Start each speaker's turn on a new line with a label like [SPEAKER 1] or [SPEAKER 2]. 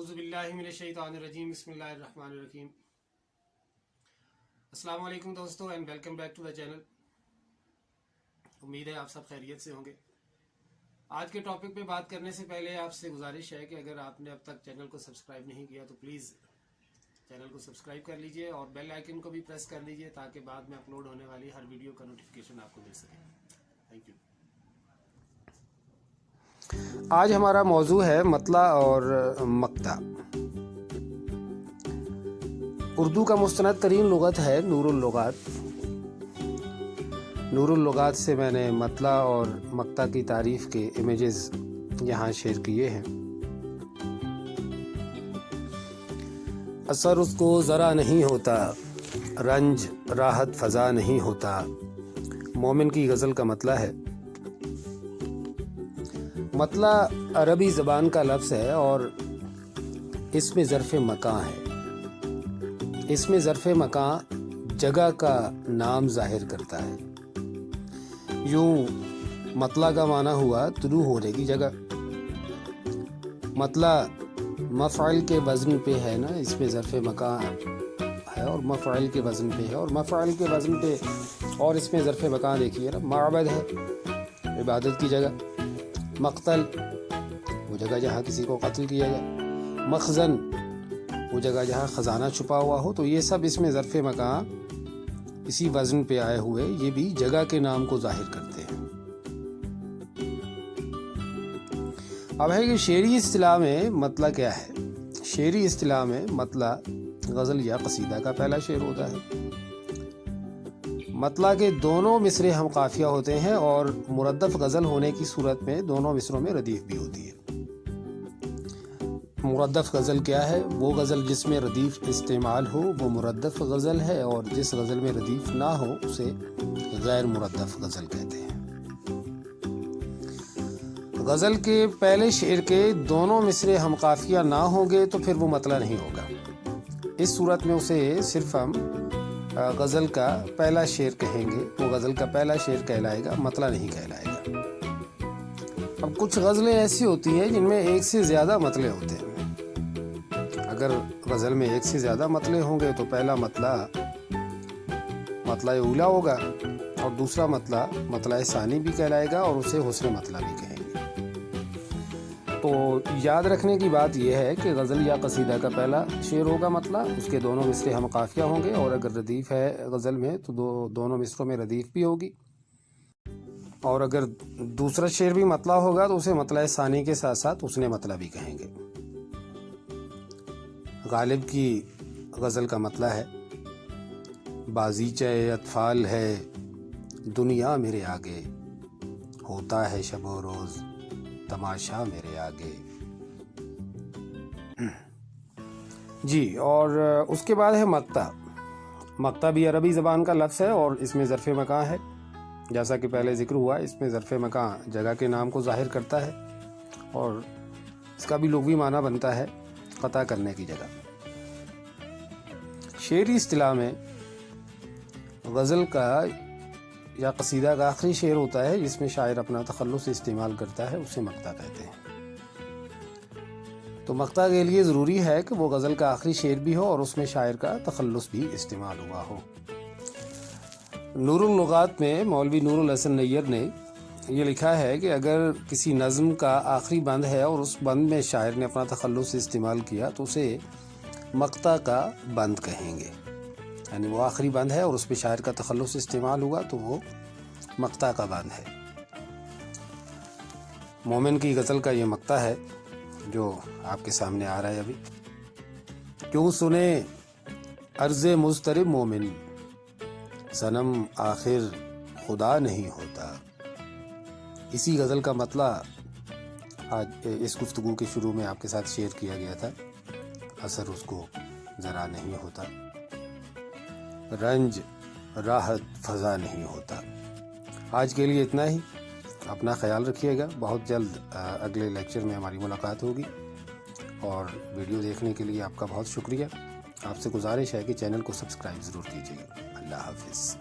[SPEAKER 1] اعوذ باللہ من الشیطان الرجیم بسم اللہ الرحمن الرحیم۔ السلام علیکم دوستو and welcome back to the channel. امید ہے آپ سب خیریت سے ہوں گے۔ آج کے ٹاپک پہ بات کرنے سے پہلے آپ سے گزارش ہے کہ اگر آپ نے اب تک چینل کو سبسکرائب نہیں کیا تو پلیز چینل کو سبسکرائب کر لیجئے اور بیل آئیکن کو بھی پریس کر لیجئے تاکہ بعد میں اپلوڈ ہونے والی ہر ویڈیو کا نوٹیفیکیشن آپ کو مل سکے۔ Thank you.
[SPEAKER 2] آج ہمارا موضوع ہے مطلع اور مقطع۔ اردو کا مستند ترین لغت ہے نور اللغات۔ نور اللغات سے میں نے مطلع اور مقطع کی تعریف کے امیجز یہاں شیئر کیے ہیں۔ اثر اس کو ذرا نہیں ہوتا، رنج راحت فضا نہیں ہوتا، مومن کی غزل کا مطلع ہے۔ مطلع عربی زبان کا لفظ ہے اور اس میں ظرف مکان ہے۔ اس میں ظرف مکان جگہ کا نام ظاہر کرتا ہے۔ یوں مطلع کا معنی ہوا طلوع ہونے کی جگہ۔ مطلع مفعل کے وزن پہ ہے نا، اس میں ظرف مکان ہے اور مفعل کے وزن پہ ہے، اور مفعل کے وزن پہ اور اس میں ظرف مکان دیکھیے نا، معبد ہے، عبادت کی جگہ۔ مقتل وہ جگہ جہاں کسی کو قتل کیا جائے، مخزن وہ جگہ جہاں خزانہ چھپا ہوا ہو۔ تو یہ سب اس میں ظرف مکان اسی وزن پہ آئے ہوئے یہ بھی جگہ کے نام کو ظاہر کرتے ہیں۔ اب ہے کہ شعری اصطلاح میں مطلع کیا ہے؟ شعری اصطلاح میں مطلع غزل یا قصیدہ کا پہلا شعر ہوتا ہے۔ مطلع کے دونوں مصرے ہم قافیہ ہوتے ہیں اور مردف غزل ہونے کی صورت میں دونوں مصروں میں ردیف بھی ہوتی ہے۔ مردف غزل کیا ہے؟ وہ غزل جس میں ردیف استعمال ہو وہ مردف غزل ہے، اور جس غزل میں ردیف نہ ہو اسے غیر مردف غزل کہتے ہیں۔ غزل کے پہلے شعر کے دونوں مصرے ہم قافیہ نہ ہوں گے تو پھر وہ مطلع نہیں ہوگا۔ اس صورت میں اسے صرف ہم غزل کا پہلا شعر کہیں گے، وہ غزل کا پہلا شعر کہلائے گا، مطلع نہیں کہلائے گا۔ اب کچھ غزلیں ایسی ہوتی ہیں جن میں ایک سے زیادہ مطلع ہوتے ہیں۔ اگر غزل میں ایک سے زیادہ مطلع ہوں گے تو پہلا مطلع مطلع اولا ہوگا اور دوسرا مطلع مطلع ثانی بھی کہلائے گا اور اسے حسن مطلع بھی کہیں گے۔ تو یاد رکھنے کی بات یہ ہے کہ غزل یا قصیدہ کا پہلا شعر ہوگا مطلع، اس کے دونوں مصرے ہم قافیہ ہوں گے، اور اگر ردیف ہے غزل میں تو دونوں مصروں میں ردیف بھی ہوگی، اور اگر دوسرا شعر بھی مطلع ہوگا تو اسے مطلع ثانی کے ساتھ ساتھ حسن مطلع بھی کہیں گے۔ غالب کی غزل کا مطلع ہے: بازیچہ اطفال ہے دنیا میرے آگے، ہوتا ہے شب و روز تماشا میرے آگے۔ جی، اور اس کے بعد ہے مقطع۔ مقطع بھی عربی زبان کا لفظ ہے اور اس میں ظرف مکان ہے۔ جیسا کہ پہلے ذکر ہوا، اس میں ظرف مکان جگہ کے نام کو ظاہر کرتا ہے اور اس کا بھی لغوی معنی بنتا ہے قطع کرنے کی جگہ۔ شعری اصطلاح میں غزل کا یا قصیدہ کا آخری شعر ہوتا ہے جس میں شاعر اپنا تخلص استعمال کرتا ہے، اسے مقطع کہتے ہیں۔ تو مقطع کے لیے ضروری ہے کہ وہ غزل کا آخری شعر بھی ہو اور اس میں شاعر کا تخلص بھی استعمال ہوا ہو۔ نور اللغات میں مولوی نور الحسن نیر نے یہ لکھا ہے کہ اگر کسی نظم کا آخری بند ہے اور اس بند میں شاعر نے اپنا تخلص استعمال کیا تو اسے مقطع کا بند کہیں گے، یعنی وہ آخری بند ہے اور اس پہ شاعر کا تخلص استعمال ہوا تو وہ مقطع کا بند ہے۔ مومن کی غزل کا یہ مقطع ہے جو آپ کے سامنے آ رہا ہے ابھی۔ کیوں سنے عرض مضطرب مومن، صنم آخر خدا نہیں ہوتا۔ اسی غزل کا مطلع آج اس گفتگو کے شروع میں آپ کے ساتھ شیئر کیا گیا تھا۔ اثر اس کو ذرا نہیں ہوتا، رنج راحت فضا نہیں ہوتا۔ آج کے لیے اتنا ہی۔ اپنا خیال رکھیے گا۔ بہت جلد اگلے لیکچر میں ہماری ملاقات ہوگی، اور ویڈیو دیکھنے کے لیے آپ کا بہت شکریہ۔ آپ سے گزارش ہے کہ چینل کو سبسکرائب ضرور کیجیے گا۔ اللہ حافظ۔